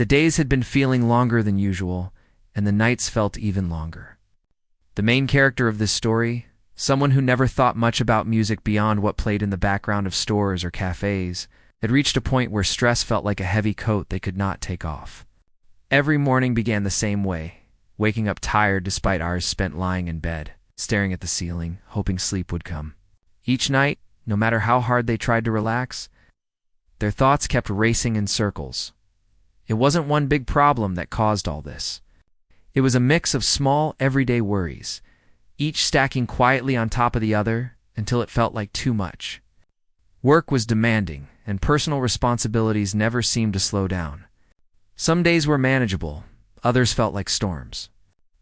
The days had been feeling longer than usual, and the nights felt even longer. The main character of this story, someone who never thought much about music beyond what played in the background of stores or cafes, had reached a point where stress felt like a heavy coat they could not take off. Every morning began the same way, waking up tired despite hours spent lying in bed, staring at the ceiling, hoping sleep would come. Each night, no matter how hard they tried to relax, their thoughts kept racing in circles. It wasn't one big problem that caused all this. It was a mix of small, everyday worries, each stacking quietly on top of the other until it felt like too much. Work was demanding, and personal responsibilities never seemed to slow down. Some days were manageable, others felt like storms.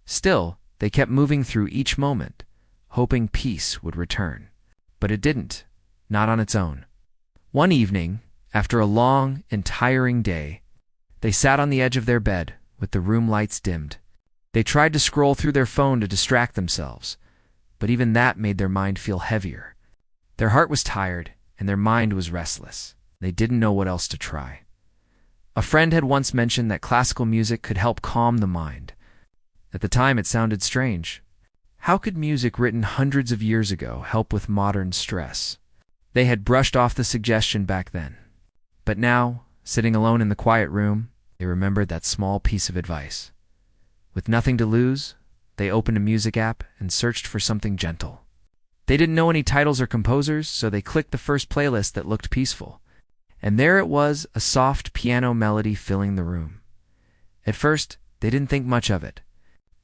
Still, they kept moving through each moment, hoping peace would return. But it didn't, not on its own. One evening, after a long and tiring day, they sat on the edge of their bed, with the room lights dimmed. They tried to scroll through their phone to distract themselves, but even that made their mind feel heavier. Their heart was tired, and their mind was restless. They didn't know what else to try. A friend had once mentioned that classical music could help calm the mind. At the time, it sounded strange. How could music written hundreds of years ago help with modern stress? They had brushed off the suggestion back then. But now, sitting alone in the quiet room, they remembered that small piece of advice. With nothing to lose, they opened a music app and searched for something gentle. They didn't know any titles or composers, so they clicked the first playlist that looked peaceful. And there it was, a soft piano melody filling the room. At first, they didn't think much of it.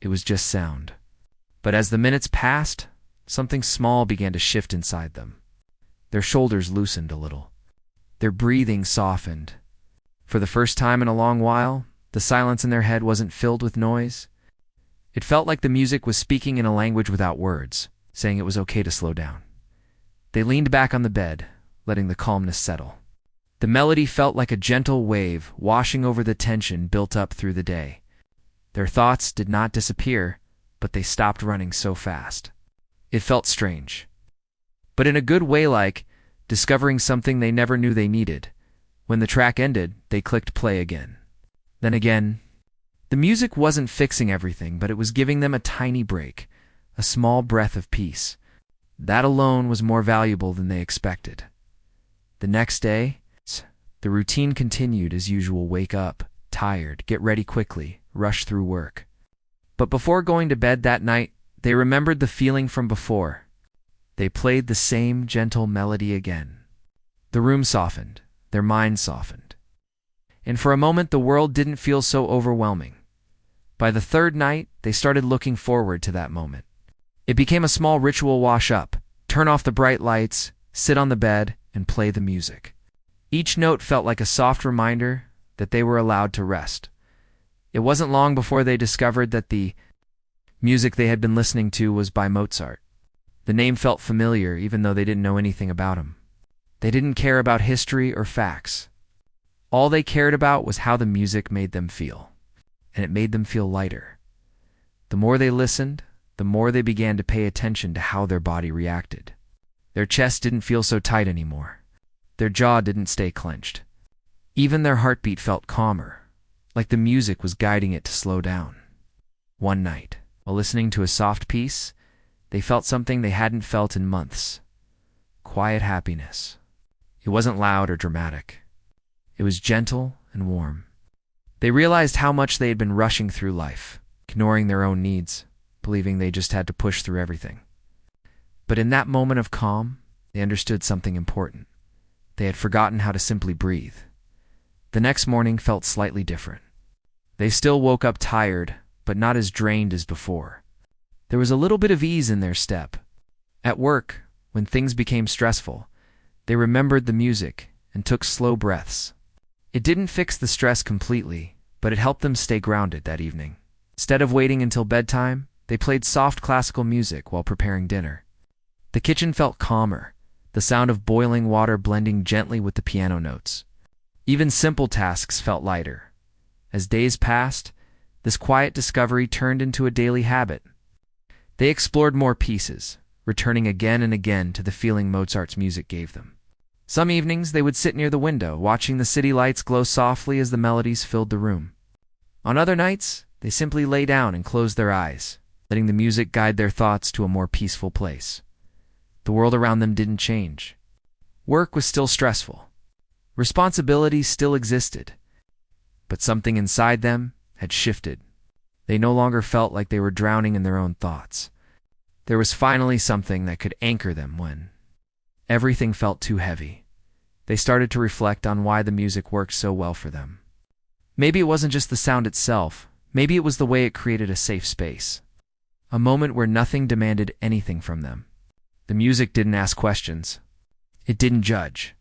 It was just sound. But as the minutes passed, something small began to shift inside them. Their shoulders loosened a little. Their breathing softened. For the first time in a long while, the silence in their head wasn't filled with noise. It felt like the music was speaking in a language without words, saying it was okay to slow down. They leaned back on the bed, letting the calmness settle. The melody felt like a gentle wave washing over the tension built up through the day. Their thoughts did not disappear, but they stopped running so fast. It felt strange. But in a good way, like discovering something they never knew they needed. When the track ended, they clicked play again. Then again. The music wasn't fixing everything, but it was giving them a tiny break, a small breath of peace. That alone was more valuable than they expected. The next day, the routine continued as usual. Wake up, tired, get ready quickly, rush through work. But before going to bed that night, they remembered the feeling from before. They played the same gentle melody again. The room softened, their minds softened. And for a moment, the world didn't feel so overwhelming. By the third night, they started looking forward to that moment. It became a small ritual. Wash up, turn off the bright lights, sit on the bed, and play the music. Each note felt like a soft reminder that they were allowed to rest. It wasn't long before they discovered that the music they had been listening to was by Mozart. The name felt familiar even though they didn't know anything about him. They didn't care about history or facts. All they cared about was how the music made them feel, and it made them feel lighter. The more they listened, the more they began to pay attention to how their body reacted. Their chest didn't feel so tight anymore. Their jaw didn't stay clenched. Even their heartbeat felt calmer, like the music was guiding it to slow down. One night, while listening to a soft piece, they felt something they hadn't felt in months. Quiet happiness. It wasn't loud or dramatic. It was gentle and warm. They realized how much they had been rushing through life, ignoring their own needs, believing they just had to push through everything. But in that moment of calm, they understood something important. They had forgotten how to simply breathe. The next morning felt slightly different. They still woke up tired, but not as drained as before. There was a little bit of ease in their step. At work, when things became stressful, they remembered the music and took slow breaths. It didn't fix the stress completely, but it helped them stay grounded that evening. Instead of waiting until bedtime, they played soft classical music while preparing dinner. The kitchen felt calmer, the sound of boiling water blending gently with the piano notes. Even simple tasks felt lighter. As days passed, this quiet discovery turned into a daily habit. They explored more pieces, returning again and again to the feeling Mozart's music gave them. Some evenings they would sit near the window, watching the city lights glow softly as the melodies filled the room. On other nights, they simply lay down and closed their eyes, letting the music guide their thoughts to a more peaceful place. The world around them didn't change. Work was still stressful. Responsibilities still existed. But something inside them had shifted. They no longer felt like they were drowning in their own thoughts. There was finally something that could anchor them when everything felt too heavy. They started to reflect on why the music worked so well for them. Maybe it wasn't just the sound itself. Maybe it was the way it created a safe space. A moment where nothing demanded anything from them. The music didn't ask questions. It didn't judge.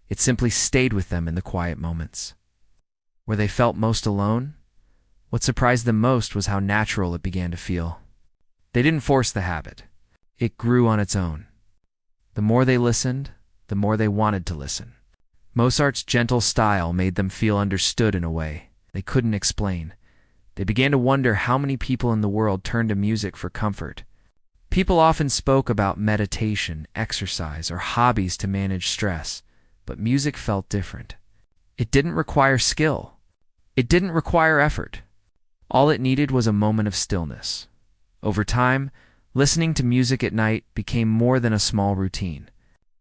It simply stayed with them in the quiet moments. Where they felt most alone, what surprised them most was how natural it began to feel. They didn't force the habit. It grew on its own. The more they listened, the more they wanted to listen. Mozart's gentle style made them feel understood in a way they couldn't explain. They began to wonder how many people in the world turned to music for comfort. People often spoke about meditation, exercise, or hobbies to manage stress, but music felt different. It didn't require skill. It didn't require effort. All it needed was a moment of stillness. Over time, listening to music at night became more than a small routine.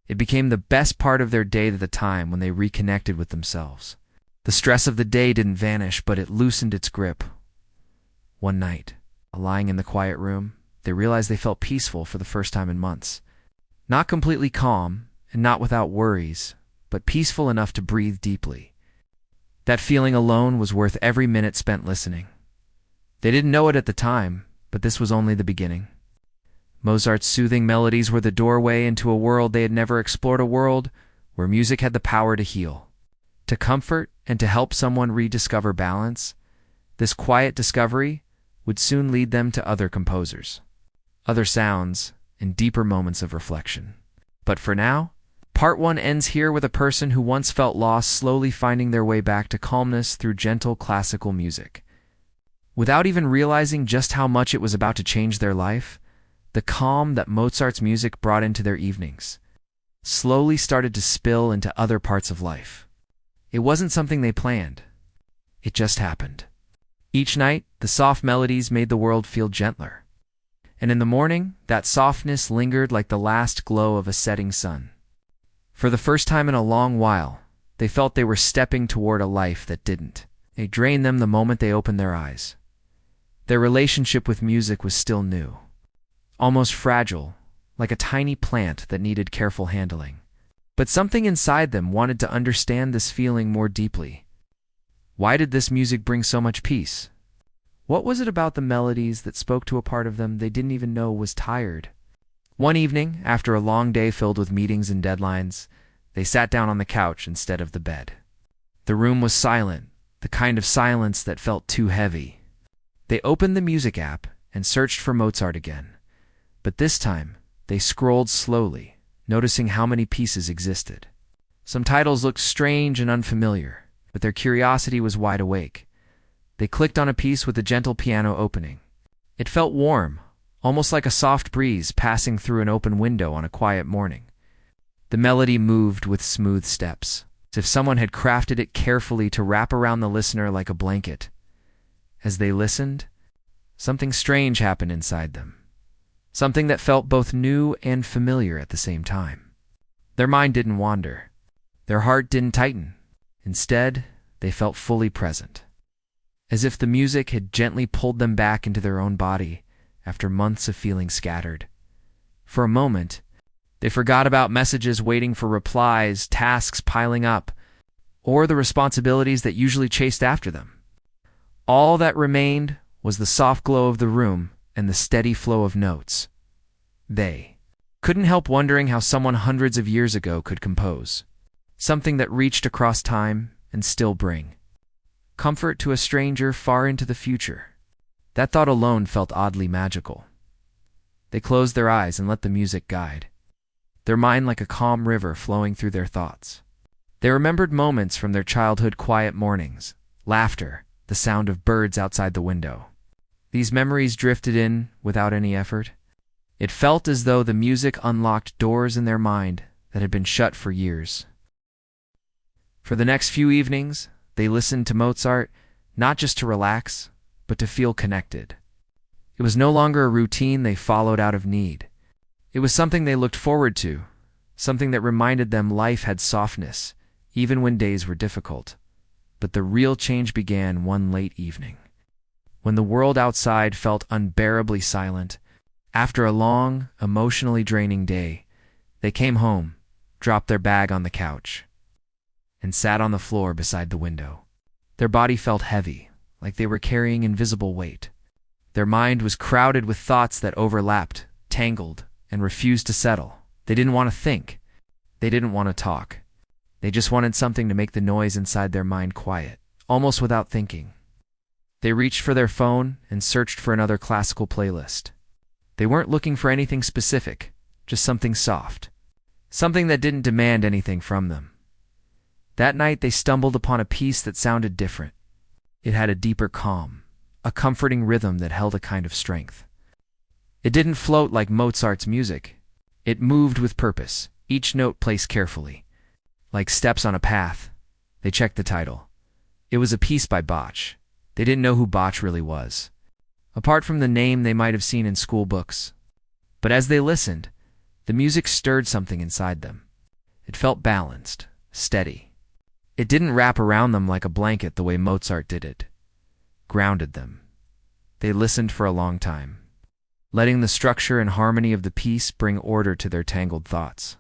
It became the best part of their day at the time when they reconnected with themselves. The stress of the day didn't vanish, but it loosened its grip. One night, lying in the quiet room, they realized they felt peaceful for the first time in months. Not completely calm, and not without worries, but peaceful enough to breathe deeply. That feeling alone was worth every minute spent listening. They didn't know it at the time, but this was only the beginning. Mozart's soothing melodies were the doorway into a world they had never explored, a world where music had the power to heal, to comfort, and to help someone rediscover balance. This quiet discovery would soon lead them to other composers, other sounds, and deeper moments of reflection. But for now, Part 1 ends here with a person who once felt lost slowly finding their way back to calmness through gentle classical music. Without even realizing just how much it was about to change their life, the calm that Mozart's music brought into their evenings slowly started to spill into other parts of life. It wasn't something they planned. It just happened. Each night, the soft melodies made the world feel gentler. And in the morning, that softness lingered like the last glow of a setting sun. For the first time in a long while, they felt they were stepping toward a life that didn't. It drained them the moment they opened their eyes. Their relationship with music was still new, almost fragile, like a tiny plant that needed careful handling. But something inside them wanted to understand this feeling more deeply. Why did this music bring so much peace? What was it about the melodies that spoke to a part of them they didn't even know was tired? One evening, after a long day filled with meetings and deadlines, they sat down on the couch instead of the bed. The room was silent, the kind of silence that felt too heavy. They opened the music app and searched for Mozart again. But this time, they scrolled slowly, noticing how many pieces existed. Some titles looked strange and unfamiliar, but their curiosity was wide awake. They clicked on a piece with a gentle piano opening. It felt warm, almost like a soft breeze passing through an open window on a quiet morning. The melody moved with smooth steps, as if someone had crafted it carefully to wrap around the listener like a blanket. As they listened, something strange happened inside them. Something that felt both new and familiar at the same time. Their mind didn't wander. Their heart didn't tighten. Instead, they felt fully present. As if the music had gently pulled them back into their own body after months of feeling scattered. For a moment, they forgot about messages waiting for replies, tasks piling up, or the responsibilities that usually chased after them. All that remained was the soft glow of the room and the steady flow of notes. They couldn't help wondering how someone hundreds of years ago could compose, something that reached across time and still bring comfort to a stranger far into the future. That thought alone felt oddly magical. They closed their eyes and let the music guide, their mind like a calm river flowing through their thoughts. They remembered moments from their childhood quiet mornings, laughter, the sound of birds outside the window. These memories drifted in without any effort. It felt as though the music unlocked doors in their mind that had been shut for years. For the next few evenings, they listened to Mozart, not just to relax, but to feel connected. It was no longer a routine they followed out of need. It was something they looked forward to, something that reminded them life had softness, even when days were difficult. But the real change began one late evening. When the world outside felt unbearably silent, after a long, emotionally draining day, they came home, dropped their bag on the couch, and sat on the floor beside the window. Their body felt heavy, like they were carrying invisible weight. Their mind was crowded with thoughts that overlapped, tangled, and refused to settle. They didn't want to think. They didn't want to talk. They just wanted something to make the noise inside their mind quiet, almost without thinking. They reached for their phone and searched for another classical playlist. They weren't looking for anything specific, just something soft, something that didn't demand anything from them. That night they stumbled upon a piece that sounded different. It had a deeper calm, a comforting rhythm that held a kind of strength. It didn't float like Mozart's music. It moved with purpose, each note placed carefully. Like steps on a path. They checked the title. It was a piece by Bach. They didn't know who Bach really was, apart from the name they might have seen in school books. But as they listened, the music stirred something inside them. It felt balanced, steady. It didn't wrap around them like a blanket the way Mozart did it. Grounded them. They listened for a long time, letting the structure and harmony of the piece bring order to their tangled thoughts.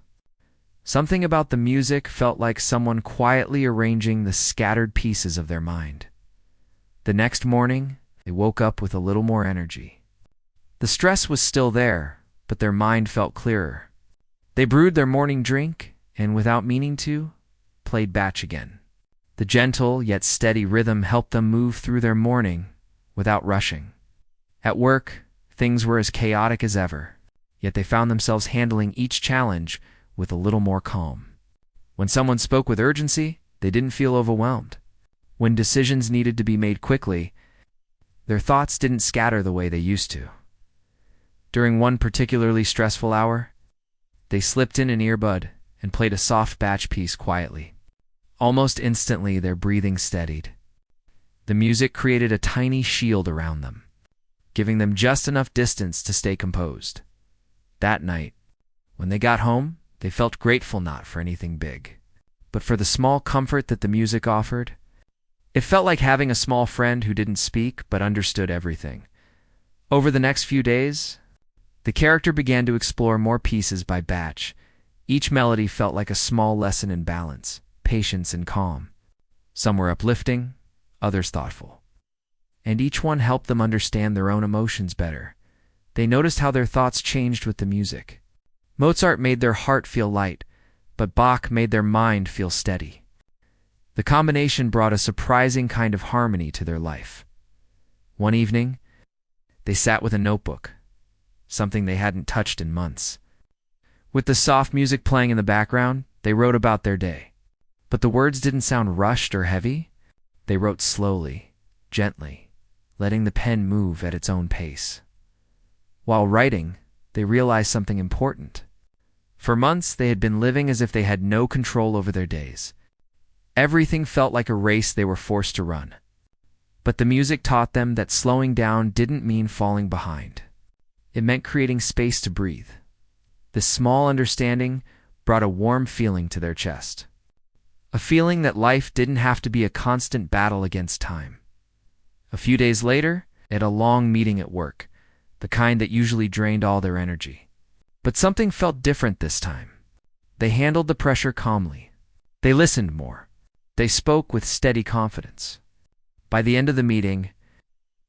Something about the music felt like someone quietly arranging the scattered pieces of their mind. The next morning, they woke up with a little more energy. The stress was still there, but their mind felt clearer. They brewed their morning drink, and without meaning to, played Bach again. The gentle yet steady rhythm helped them move through their morning without rushing. At work, things were as chaotic as ever, yet they found themselves handling each challenge with a little more calm. When someone spoke with urgency, they didn't feel overwhelmed. When decisions needed to be made quickly, their thoughts didn't scatter the way they used to. During one particularly stressful hour, they slipped in an earbud and played a soft Bach piece quietly. Almost instantly, their breathing steadied. The music created a tiny shield around them, giving them just enough distance to stay composed. That night, when they got home, they felt grateful not for anything big, but for the small comfort that the music offered. It felt like having a small friend who didn't speak but understood everything. Over the next few days, the character began to explore more pieces by Bach. Each melody felt like a small lesson in balance, patience, and calm. Some were uplifting, others thoughtful. And each one helped them understand their own emotions better. They noticed how their thoughts changed with the music. Mozart made their heart feel light, but Bach made their mind feel steady. The combination brought a surprising kind of harmony to their life. One evening, they sat with a notebook, something they hadn't touched in months. With the soft music playing in the background, they wrote about their day. But the words didn't sound rushed or heavy. They wrote slowly, gently, letting the pen move at its own pace. While writing, they realized something important. For months, they had been living as if they had no control over their days. Everything felt like a race they were forced to run. But the music taught them that slowing down didn't mean falling behind. It meant creating space to breathe. This small understanding brought a warm feeling to their chest. A feeling that life didn't have to be a constant battle against time. A few days later, at a long meeting at work, the kind that usually drained all their energy. But something felt different this time. They handled the pressure calmly. They listened more. They spoke with steady confidence. By the end of the meeting,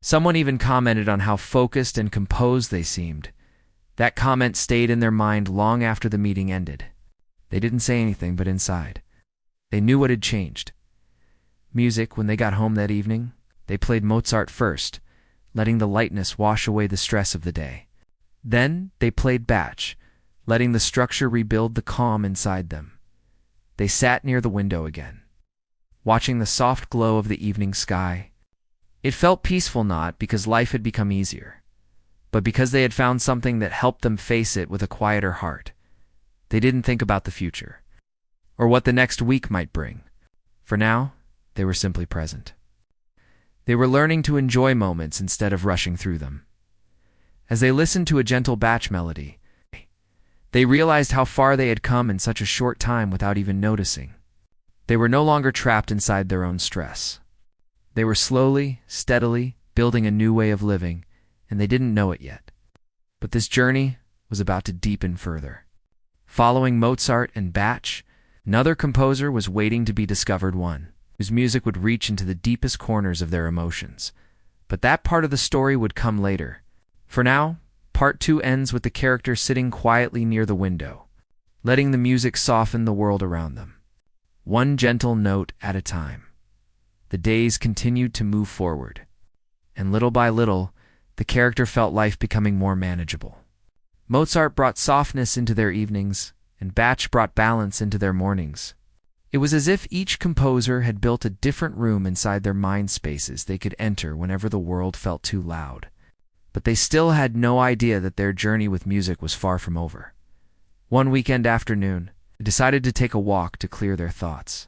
someone even commented on how focused and composed they seemed. That comment stayed in their mind long after the meeting ended. They didn't say anything, but inside, they knew what had changed. Music, when they got home that evening, they played Mozart first, letting the lightness wash away the stress of the day. Then they played Bach, letting the structure rebuild the calm inside them. They sat near the window again, watching the soft glow of the evening sky. It felt peaceful not because life had become easier, but because they had found something that helped them face it with a quieter heart. They didn't think about the future, or what the next week might bring. For now, they were simply present. They were learning to enjoy moments instead of rushing through them. As they listened to a gentle Bach melody, they realized how far they had come in such a short time without even noticing. They were no longer trapped inside their own stress. They were slowly, steadily building a new way of living, and they didn't know it yet. But this journey was about to deepen further. Following Mozart and Bach, another composer was waiting to be discovered, one whose music would reach into the deepest corners of their emotions. But that part of the story would come later. For now, part 2 ends with the character sitting quietly near the window, letting the music soften the world around them, one gentle note at a time. The days continued to move forward, and little by little, the character felt life becoming more manageable. Mozart brought softness into their evenings, and Bach brought balance into their mornings. It was as if each composer had built a different room inside their mind spaces they could enter whenever the world felt too loud. But they still had no idea that their journey with music was far from over. One weekend afternoon, they decided to take a walk to clear their thoughts.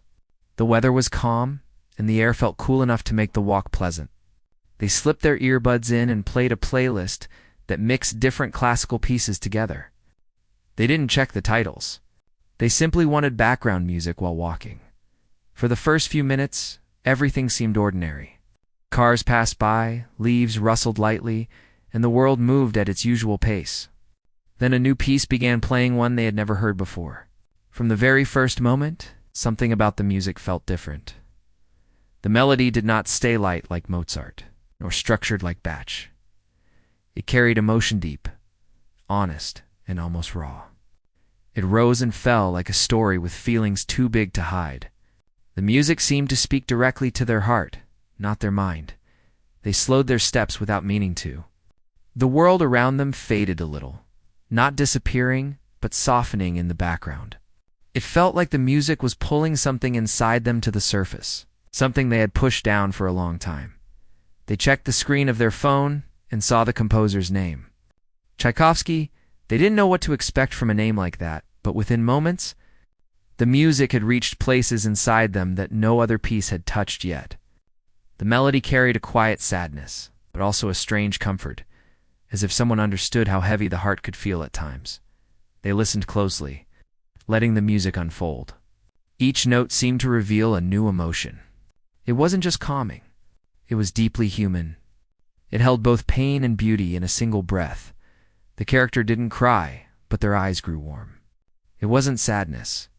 The weather was calm, and the air felt cool enough to make the walk pleasant. They slipped their earbuds in and played a playlist that mixed different classical pieces together. They didn't check the titles. They simply wanted background music while walking. For the first few minutes, everything seemed ordinary. Cars passed by, leaves rustled lightly, and the world moved at its usual pace. Then a new piece began playing, one they had never heard before. From the very first moment, something about the music felt different. The melody did not stay light like Mozart, nor structured like Bach. It carried emotion deep, honest, and almost raw. It rose and fell like a story with feelings too big to hide. The music seemed to speak directly to their heart, not their mind. They slowed their steps without meaning to. The world around them faded a little, not disappearing, but softening in the background. It felt like the music was pulling something inside them to the surface, something they had pushed down for a long time. They checked the screen of their phone and saw the composer's name. Tchaikovsky. They didn't know what to expect from a name like that, but within moments, the music had reached places inside them that no other piece had touched yet. The melody carried a quiet sadness, but also a strange comfort, as if someone understood how heavy the heart could feel at times. They listened closely, letting the music unfold. Each note seemed to reveal a new emotion. It wasn't just calming. It was deeply human. It held both pain and beauty in a single breath. The character didn't cry, but their eyes grew warm. It wasn't sadness.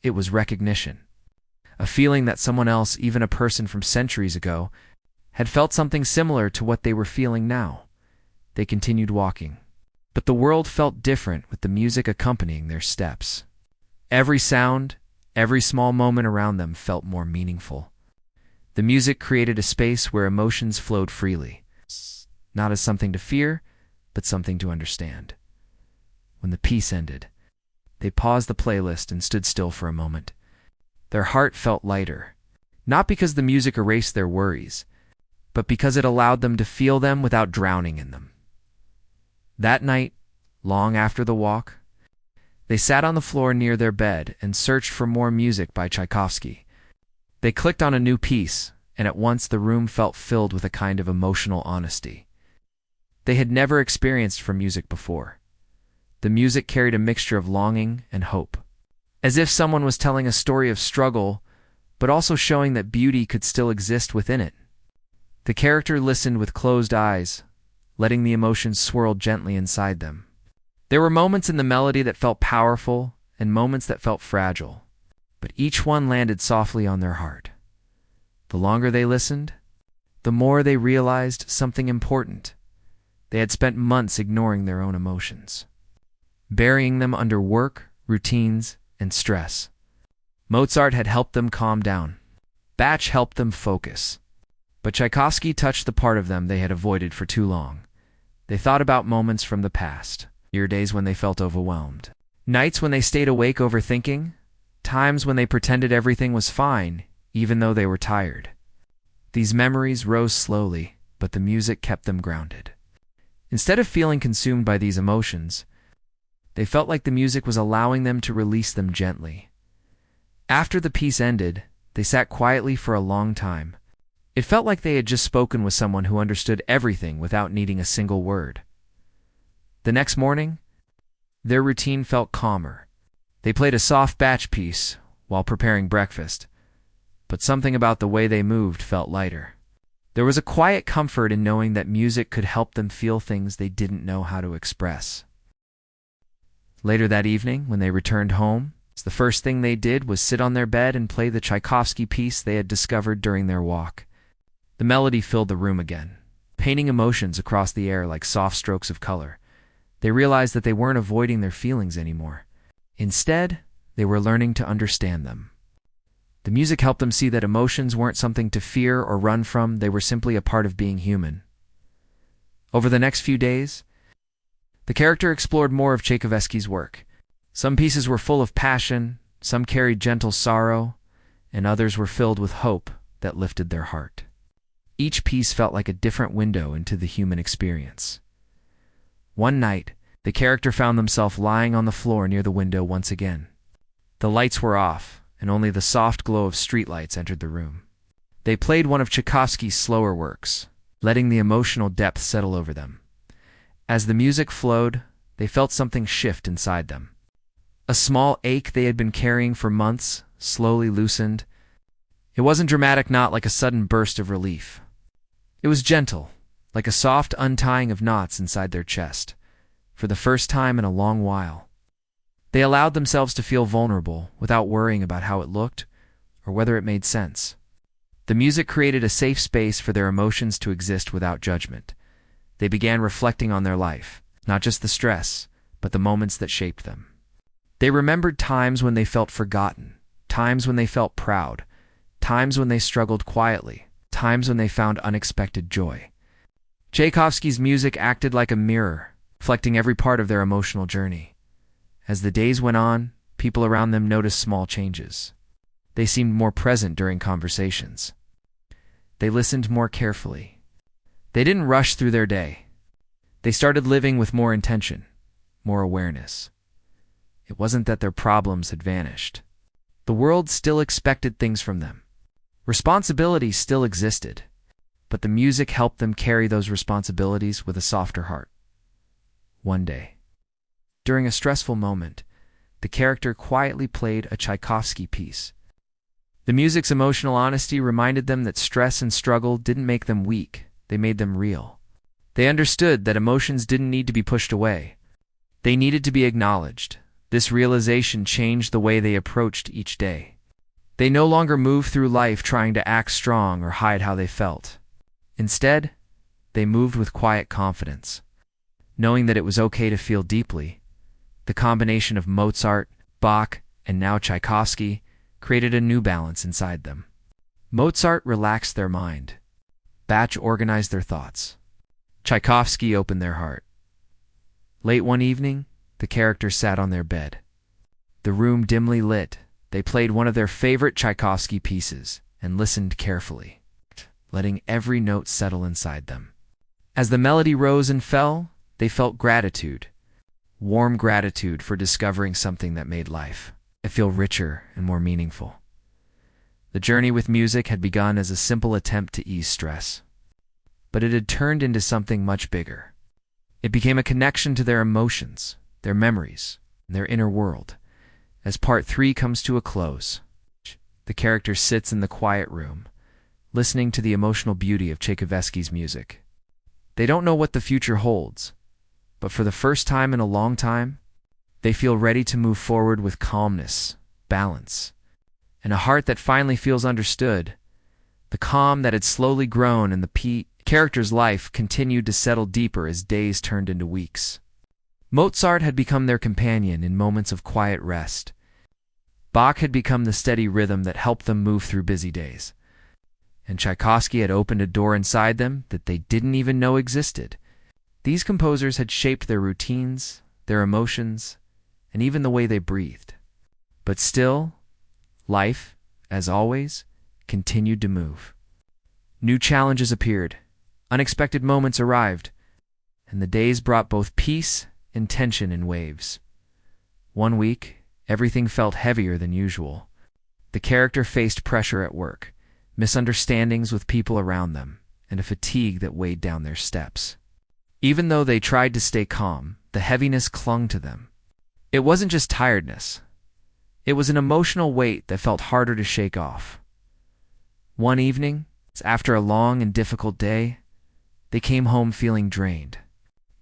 It was recognition. A feeling that someone else, even a person from centuries ago, had felt something similar to what they were feeling now. They continued walking. But the world felt different with the music accompanying their steps. Every sound, every small moment around them felt more meaningful. The music created a space where emotions flowed freely, not as something to fear, but something to understand. When the piece ended, they paused the playlist and stood still for a moment. Their heart felt lighter, not because the music erased their worries, but because it allowed them to feel them without drowning in them. That night, long after the walk, they sat on the floor near their bed and searched for more music by Tchaikovsky. They clicked on a new piece, and at once the room felt filled with a kind of emotional honesty they had never experienced from music before. The music carried a mixture of longing and hope, as if someone was telling a story of struggle, but also showing that beauty could still exist within it. The character listened with closed eyes, letting the emotions swirl gently inside them. There were moments in the melody that felt powerful and moments that felt fragile, but each one landed softly on their heart. The longer they listened, the more they realized something important. They had spent months ignoring their own emotions, burying them under work, routines, and stress. Mozart had helped them calm down. Bach helped them focus. But Tchaikovsky touched the part of them they had avoided for too long. They thought about moments from the past, days when they felt overwhelmed, nights when they stayed awake overthinking, times when they pretended everything was fine, even though they were tired. These memories rose slowly, but the music kept them grounded. Instead of feeling consumed by these emotions, they felt like the music was allowing them to release them gently. After the piece ended, They sat quietly for a long time. It felt like they had just spoken with someone who understood everything without needing a single word. The next morning, their routine felt calmer. They played a soft Bach piece while preparing breakfast, but something about the way they moved felt lighter. There was a quiet comfort in knowing that music could help them feel things they didn't know how to express. Later that evening, when they returned home, the first thing they did was sit on their bed and play the Tchaikovsky piece they had discovered during their walk. The melody filled the room again, painting emotions across the air like soft strokes of color. They realized that they weren't avoiding their feelings anymore. Instead, they were learning to understand them. The music helped them see that emotions weren't something to fear or run from, they were simply a part of being human. Over the next few days, the character explored more of Tchaikovsky's work. Some pieces were full of passion, some carried gentle sorrow, and others were filled with hope that lifted their heart. Each piece felt like a different window into the human experience. One night, the character found themselves lying on the floor near the window once again. The lights were off, and only the soft glow of streetlights entered the room. They played one of Tchaikovsky's slower works, letting the emotional depth settle over them. As the music flowed, they felt something shift inside them. A small ache they had been carrying for months slowly loosened. It wasn't dramatic, not like a sudden burst of relief. It was gentle, like a soft untying of knots inside their chest. For the first time in a long while, they allowed themselves to feel vulnerable without worrying about how it looked or whether it made sense. The music created a safe space for their emotions to exist without judgment. They began reflecting on their life, not just the stress, but the moments that shaped them. They remembered times when they felt forgotten, times when they felt proud, times when they struggled quietly, times when they found unexpected joy. Tchaikovsky's music acted like a mirror, reflecting every part of their emotional journey. As the days went on, people around them noticed small changes. They seemed more present during conversations. They listened more carefully. They didn't rush through their day. They started living with more intention, more awareness. It wasn't that their problems had vanished. The world still expected things from them. Responsibility still existed, but the music helped them carry those responsibilities with a softer heart. One day, during a stressful moment, the character quietly played a Tchaikovsky piece. The music's emotional honesty reminded them that stress and struggle didn't make them weak, they made them real. They understood that emotions didn't need to be pushed away. They needed to be acknowledged. This realization changed the way they approached each day. They no longer moved through life trying to act strong or hide how they felt. Instead, they moved with quiet confidence. Knowing that it was okay to feel deeply, the combination of Mozart, Bach, and now Tchaikovsky created a new balance inside them. Mozart relaxed their mind. Bach organized their thoughts. Tchaikovsky opened their heart. Late one evening, the characters sat on their bed. The room dimly lit, they played one of their favorite Tchaikovsky pieces and listened carefully, letting every note settle inside them. As the melody rose and fell, they felt gratitude, warm gratitude for discovering something that made life feel richer and more meaningful. The journey with music had begun as a simple attempt to ease stress, but it had turned into something much bigger. It became a connection to their emotions, their memories, and their inner world. As part 3 comes to a close, the character sits in the quiet room, listening to the emotional beauty of Tchaikovsky's music. They don't know what the future holds, but for the first time in a long time, they feel ready to move forward with calmness, balance, and a heart that finally feels understood. The calm that had slowly grown in the character's life continued to settle deeper as days turned into weeks. Mozart had become their companion in moments of quiet rest. Bach had become the steady rhythm that helped them move through busy days. And Tchaikovsky had opened a door inside them that they didn't even know existed. These composers had shaped their routines, their emotions, and even the way they breathed. But still, life, as always, continued to move. New challenges appeared, unexpected moments arrived, and the days brought both peace and tension in waves. One week, everything felt heavier than usual. The character faced pressure at work, misunderstandings with people around them, and a fatigue that weighed down their steps. Even though they tried to stay calm, the heaviness clung to them. It wasn't just tiredness. It was an emotional weight that felt harder to shake off. One evening, after a long and difficult day, they came home feeling drained.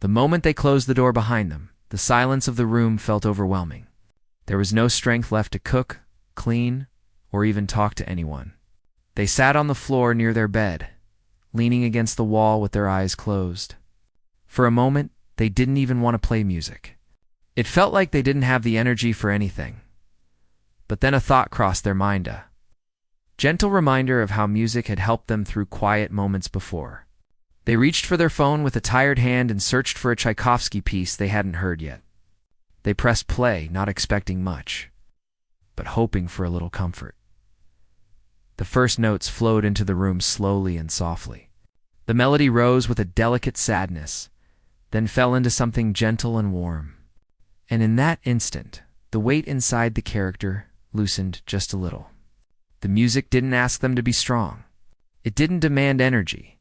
The moment they closed the door behind them, the silence of the room felt overwhelming. There was no strength left to cook, clean, or even talk to anyone. They sat on the floor near their bed, leaning against the wall with their eyes closed. For a moment, they didn't even want to play music. It felt like they didn't have the energy for anything. But then a thought crossed their mind, a gentle reminder of how music had helped them through quiet moments before. They reached for their phone with a tired hand and searched for a Tchaikovsky piece they hadn't heard yet. They pressed play, not expecting much, but hoping for a little comfort. The first notes flowed into the room slowly and softly. The melody rose with a delicate sadness, then fell into something gentle and warm. And in that instant, the weight inside the character loosened just a little. The music didn't ask them to be strong. It didn't demand energy.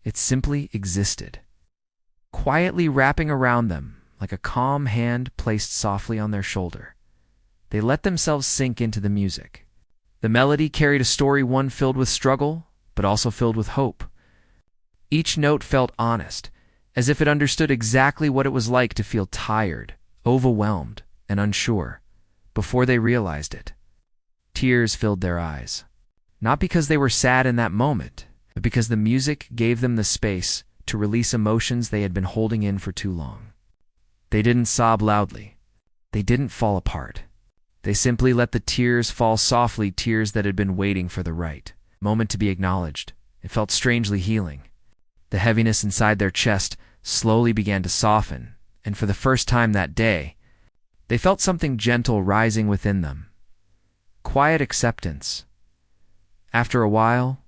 It simply existed, quietly wrapping around them like a calm hand placed softly on their shoulder. They let themselves sink into the music. The melody carried a story, one filled with struggle, but also filled with hope. Each note felt honest, as if it understood exactly what it was like to feel tired, overwhelmed, and unsure, before they realized it. Tears filled their eyes, not because they were sad in that moment, but because the music gave them the space to release emotions they had been holding in for too long. They didn't sob loudly. They didn't fall apart. They simply let the tears fall softly, tears that had been waiting for the right moment to be acknowledged. It felt strangely healing. The heaviness inside their chest slowly began to soften, and for the first time that day, they felt something gentle rising within them. Quiet acceptance. After a while,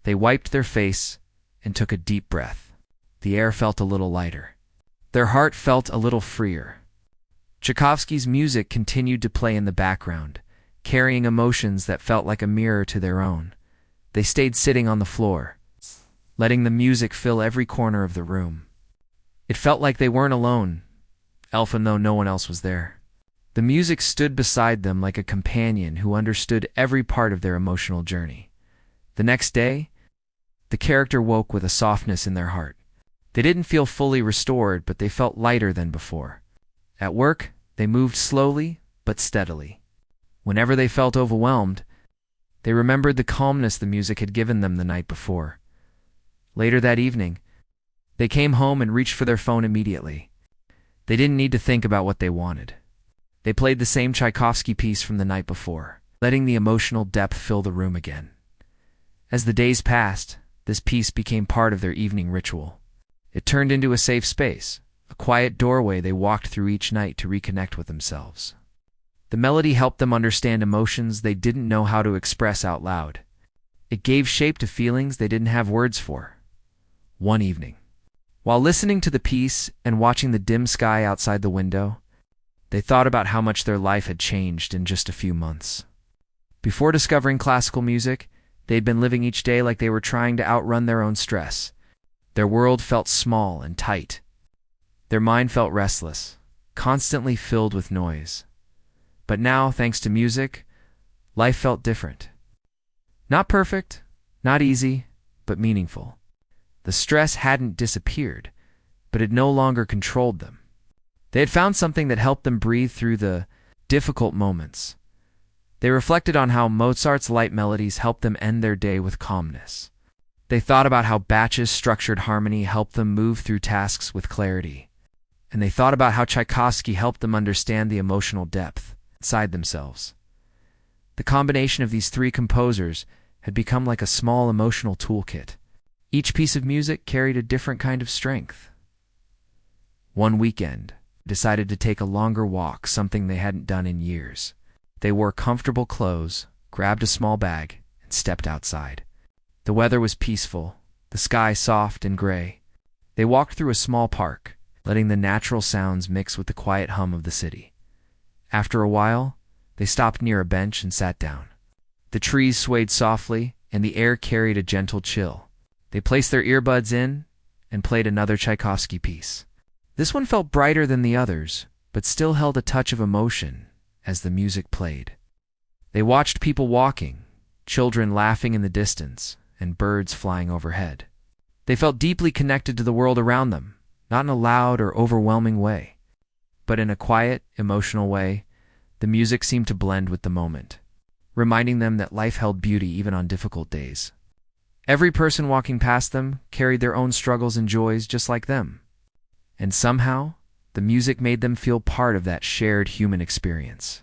they wiped their face and took a deep breath. The air felt a little lighter. Their heart felt a little freer. Tchaikovsky's music continued to play in the background, carrying emotions that felt like a mirror to their own. They stayed sitting on the floor, letting the music fill every corner of the room. It felt like they weren't alone, even though no one else was there. The music stood beside them like a companion who understood every part of their emotional journey. The next day, the character woke with a softness in their heart. They didn't feel fully restored, but they felt lighter than before. At work, they moved slowly but steadily. Whenever they felt overwhelmed, they remembered the calmness the music had given them the night before. Later that evening, they came home and reached for their phone immediately. They didn't need to think about what they wanted. They played the same Tchaikovsky piece from the night before, letting the emotional depth fill the room again. As the days passed, this piece became part of their evening ritual. It turned into a safe space, a quiet doorway they walked through each night to reconnect with themselves. The melody helped them understand emotions they didn't know how to express out loud. It gave shape to feelings they didn't have words for. One evening, while listening to the piece and watching the dim sky outside the window, they thought about how much their life had changed in just a few months. Before discovering classical music, they'd been living each day like they were trying to outrun their own stress. Their world felt small and tight. Their mind felt restless, constantly filled with noise. But now, thanks to music, life felt different. Not perfect, not easy, but meaningful. The stress hadn't disappeared, but it no longer controlled them. They had found something that helped them breathe through the difficult moments. They reflected on how Mozart's light melodies helped them end their day with calmness. They thought about how Bach's structured harmony helped them move through tasks with clarity. And they thought about how Tchaikovsky helped them understand the emotional depth inside themselves. The combination of these three composers had become like a small emotional toolkit. Each piece of music carried a different kind of strength. One weekend, they decided to take a longer walk, something they hadn't done in years. They wore comfortable clothes, grabbed a small bag, and stepped outside. The weather was peaceful, the sky soft and gray. They walked through a small park, letting the natural sounds mix with the quiet hum of the city. After a while, they stopped near a bench and sat down. The trees swayed softly, and the air carried a gentle chill. They placed their earbuds in and played another Tchaikovsky piece. This one felt brighter than the others, but still held a touch of emotion as the music played. They watched people walking, children laughing in the distance, and birds flying overhead. They felt deeply connected to the world around them, not in a loud or overwhelming way, but in a quiet, emotional way. The music seemed to blend with the moment, reminding them that life held beauty even on difficult days. Every person walking past them carried their own struggles and joys just like them. And somehow, the music made them feel part of that shared human experience.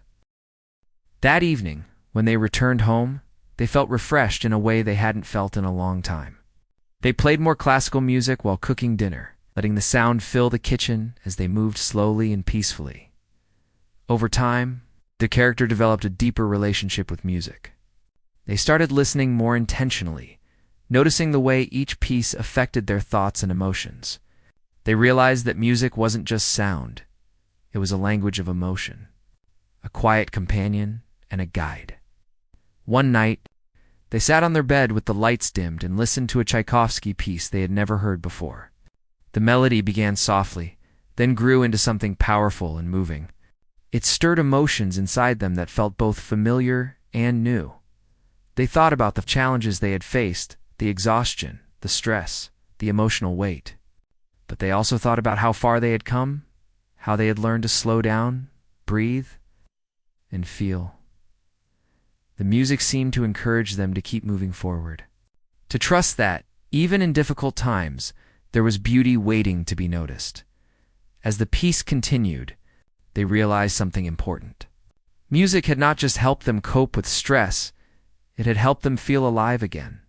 That evening, when they returned home, they felt refreshed in a way they hadn't felt in a long time. They played more classical music while cooking dinner, letting the sound fill the kitchen as they moved slowly and peacefully. Over time, the character developed a deeper relationship with music. They started listening more intentionally, noticing the way each piece affected their thoughts and emotions. They realized that music wasn't just sound, it was a language of emotion, a quiet companion and a guide. One night, they sat on their bed with the lights dimmed and listened to a Tchaikovsky piece they had never heard before. The melody began softly, then grew into something powerful and moving. It stirred emotions inside them that felt both familiar and new. They thought about the challenges they had faced, the exhaustion, the stress, the emotional weight. But they also thought about how far they had come, how they had learned to slow down, breathe, and feel. The music seemed to encourage them to keep moving forward, to trust that, even in difficult times, there was beauty waiting to be noticed. As the piece continued, they realized something important. Music had not just helped them cope with stress, it had helped them feel alive again.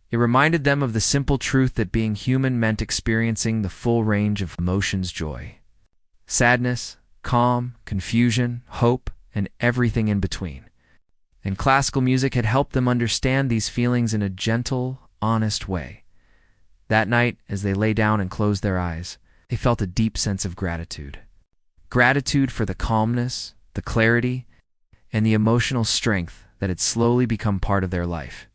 It reminded them of the simple truth that being human meant experiencing the full range of emotions: joy, sadness, calm, confusion, hope, and everything in between. And classical music had helped them understand these feelings in a gentle, honest way. That night, as they lay down and closed their eyes, they felt a deep sense of gratitude. Gratitude for the calmness, the clarity, and the emotional strength that had slowly become part of their life.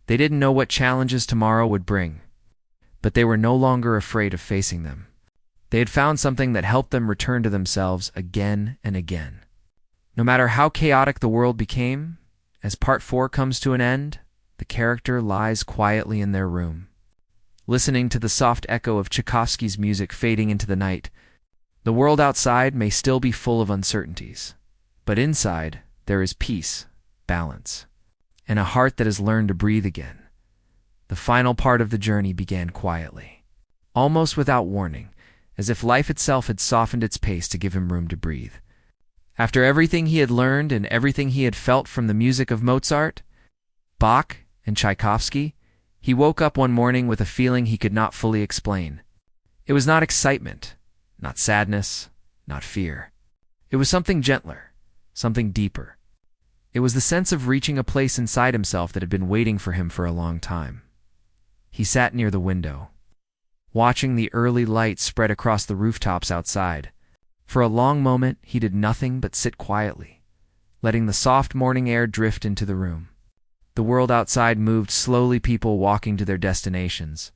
They didn't know what challenges tomorrow would bring, but they were no longer afraid of facing them. They had found something that helped them return to themselves again and again. No matter how chaotic the world became, as Part 4 comes to an end, the character lies quietly in their room, listening to the soft echo of Tchaikovsky's music fading into the night. The world outside may still be full of uncertainties, but inside there is peace, balance, and a heart that has learned to breathe again. The final part of the journey began quietly, almost without warning, as if life itself had softened its pace to give him room to breathe. After everything he had learned and everything he had felt from the music of Mozart, Bach, and Tchaikovsky, he woke up one morning with a feeling he could not fully explain. It was not excitement, not sadness, not fear. It was something gentler, something deeper. It was the sense of reaching a place inside himself that had been waiting for him for a long time. He sat near the window, watching the early light spread across the rooftops outside. For a long moment, he did nothing but sit quietly, letting the soft morning air drift into the room. The world outside moved slowly, people walking to their destinations,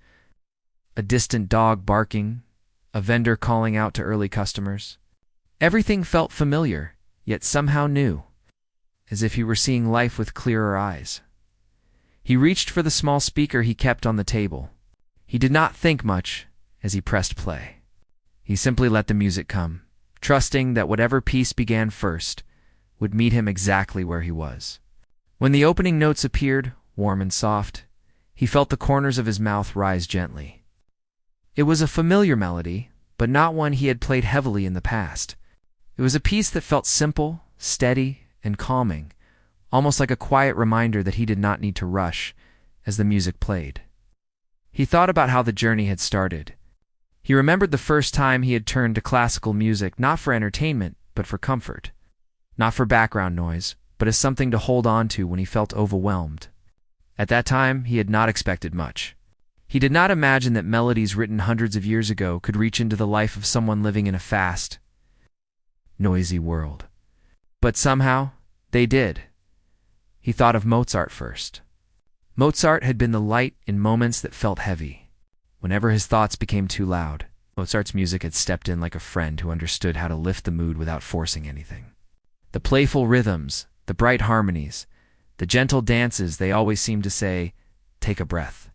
a distant dog barking, a vendor calling out to early customers. Everything felt familiar, yet somehow new, as if he were seeing life with clearer eyes. He reached for the small speaker he kept on the table. He did not think much as he pressed play. He simply let the music come, trusting that whatever piece began first would meet him exactly where he was. When the opening notes appeared, warm and soft, he felt the corners of his mouth rise gently. It was a familiar melody, but not one he had played heavily in the past. It was a piece that felt simple, steady, and calming, almost like a quiet reminder that he did not need to rush as the music played. He thought about how the journey had started. He remembered the first time he had turned to classical music, not for entertainment, but for comfort. Not for background noise, but as something to hold on to when he felt overwhelmed. At that time, he had not expected much. He did not imagine that melodies written hundreds of years ago could reach into the life of someone living in a fast, noisy world. But somehow, they did. He thought of Mozart first. Mozart had been the light in moments that felt heavy. Whenever his thoughts became too loud, Mozart's music had stepped in like a friend who understood how to lift the mood without forcing anything. The playful rhythms, the bright harmonies, the gentle dances, they always seemed to say, "Take a breath.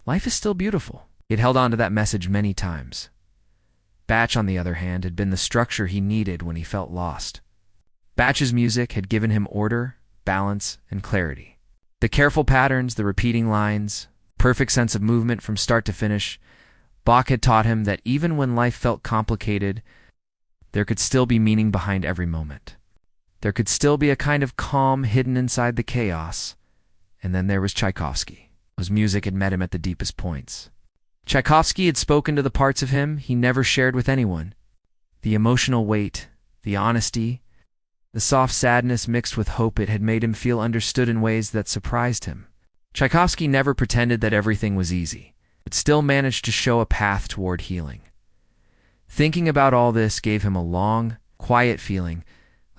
Life is still beautiful." He had held on to that message many times. Bach, on the other hand, had been the structure he needed when he felt lost. Bach's music had given him order, balance, and clarity. The careful patterns, the repeating lines, perfect sense of movement from start to finish. Bach had taught him that even when life felt complicated, there could still be meaning behind every moment. There could still be a kind of calm hidden inside the chaos. And then there was Tchaikovsky, whose music had met him at the deepest points. Tchaikovsky had spoken to the parts of him he never shared with anyone. The emotional weight, the honesty, the soft sadness mixed with hope, it had made him feel understood in ways that surprised him. Tchaikovsky never pretended that everything was easy, but still managed to show a path toward healing. Thinking about all this gave him a long, quiet feeling,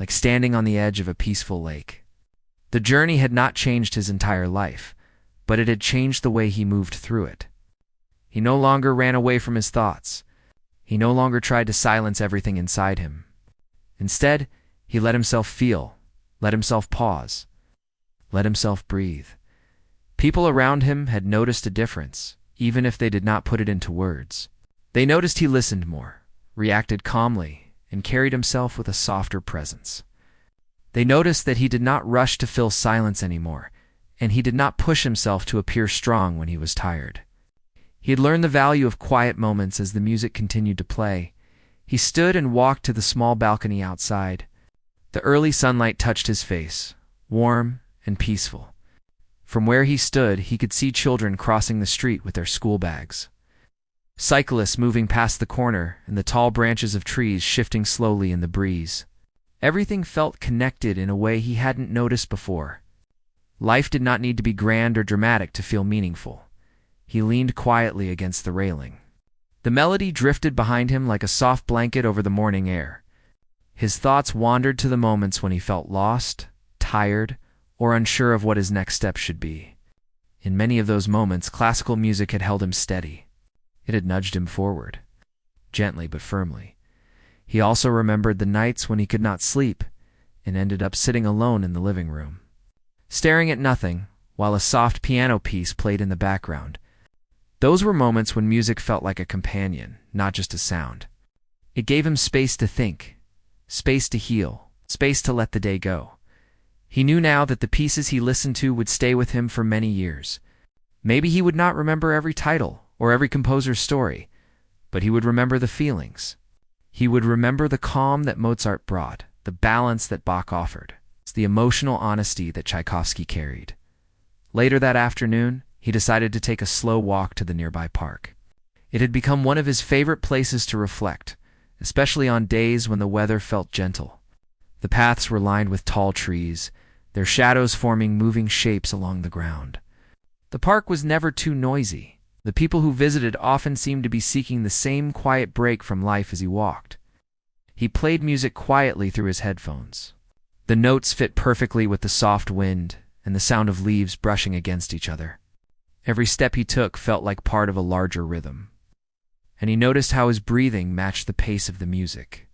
like standing on the edge of a peaceful lake. The journey had not changed his entire life, but it had changed the way he moved through it. He no longer ran away from his thoughts. He no longer tried to silence everything inside him. Instead, he let himself feel, let himself pause, let himself breathe. People around him had noticed a difference, even if they did not put it into words. They noticed he listened more, reacted calmly, and carried himself with a softer presence. They noticed that he did not rush to fill silence anymore, and he did not push himself to appear strong when he was tired. He had learned the value of quiet moments as the music continued to play. He stood and walked to the small balcony outside. The early sunlight touched his face, warm and peaceful. From where he stood, he could see children crossing the street with their school bags, cyclists moving past the corner, and the tall branches of trees shifting slowly in the breeze. Everything felt connected in a way he hadn't noticed before. Life did not need to be grand or dramatic to feel meaningful. He leaned quietly against the railing. The melody drifted behind him like a soft blanket over the morning air. His thoughts wandered to the moments when he felt lost, tired, or unsure of what his next step should be. In many of those moments, classical music had held him steady. It had nudged him forward, gently but firmly. He also remembered the nights when he could not sleep and ended up sitting alone in the living room, staring at nothing while a soft piano piece played in the background. Those were moments when music felt like a companion, not just a sound. It gave him space to think, space to heal, space to let the day go. He knew now that the pieces he listened to would stay with him for many years. Maybe he would not remember every title or every composer's story, but he would remember the feelings. He would remember the calm that Mozart brought, the balance that Bach offered, the emotional honesty that Tchaikovsky carried. Later that afternoon, he decided to take a slow walk to the nearby park. It had become one of his favorite places to reflect, especially on days when the weather felt gentle. The paths were lined with tall trees, their shadows forming moving shapes along the ground. The park was never too noisy. The people who visited often seemed to be seeking the same quiet break from life as he walked. He played music quietly through his headphones. The notes fit perfectly with the soft wind and the sound of leaves brushing against each other. Every step he took felt like part of a larger rhythm, and he noticed how his breathing matched the pace of the music.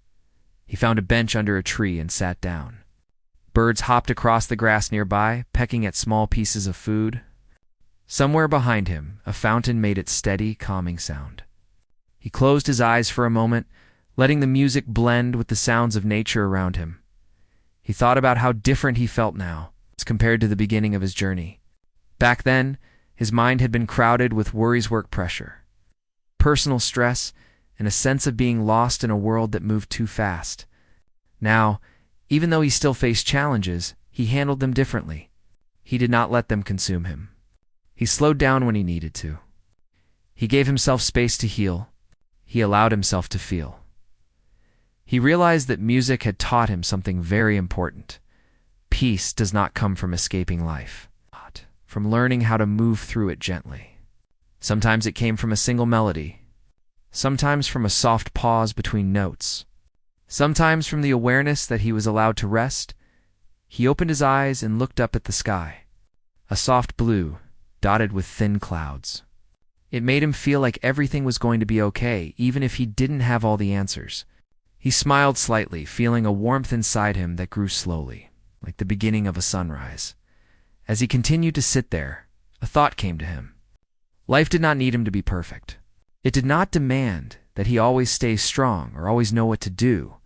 He found a bench under a tree and sat down. Birds hopped across the grass nearby, pecking at small pieces of food. Somewhere behind him, a fountain made its steady, calming sound. He closed his eyes for a moment, letting the music blend with the sounds of nature around him. He thought about how different he felt now, as compared to the beginning of his journey. Back then, his mind had been crowded with worries, work pressure, personal stress, and a sense of being lost in a world that moved too fast. Now, even though he still faced challenges, he handled them differently. He did not let them consume him. He slowed down when he needed to. He gave himself space to heal. He allowed himself to feel. He realized that music had taught him something very important. Peace does not come from escaping life, but from learning how to move through it gently. Sometimes it came from a single melody, sometimes from a soft pause between notes, sometimes from the awareness that he was allowed to rest, He opened his eyes and looked up at the sky. A soft blue, dotted with thin clouds. It made him feel like everything was going to be okay, even if he didn't have all the answers. He smiled slightly, feeling a warmth inside him that grew slowly, like the beginning of a sunrise. As he continued to sit there, a thought came to him. Life did not need him to be perfect. It did not demand that he always stay strong or always know what to do.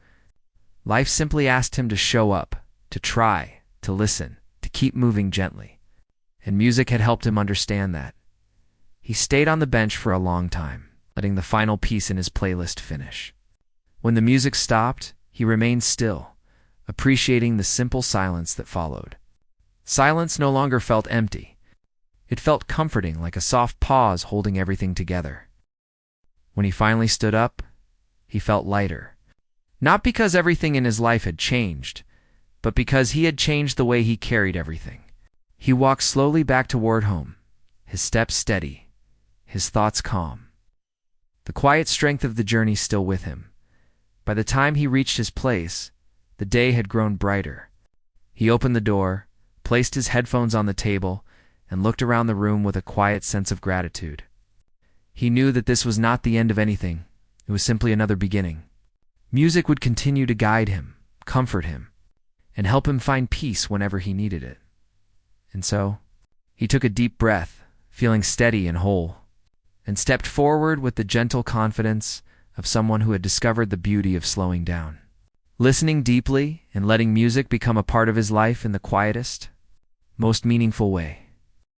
Life simply asked him to show up, to try, to listen, to keep moving gently. And music had helped him understand that. He stayed on the bench for a long time, letting the final piece in his playlist finish. When the music stopped, he remained still, appreciating the simple silence that followed. Silence no longer felt empty. It felt comforting, like a soft pause holding everything together. When he finally stood up, he felt lighter. Not because everything in his life had changed, but because he had changed the way he carried everything. He walked slowly back toward home, his steps steady, his thoughts calm. The quiet strength of the journey still with him. By the time he reached his place, the day had grown brighter. He opened the door, placed his headphones on the table, and looked around the room with a quiet sense of gratitude. He knew that this was not the end of anything. It was simply another beginning. Music would continue to guide him, comfort him, and help him find peace whenever he needed it. And so, he took a deep breath, feeling steady and whole, and stepped forward with the gentle confidence of someone who had discovered the beauty of slowing down. Listening deeply and letting music become a part of his life in the quietest, most meaningful way.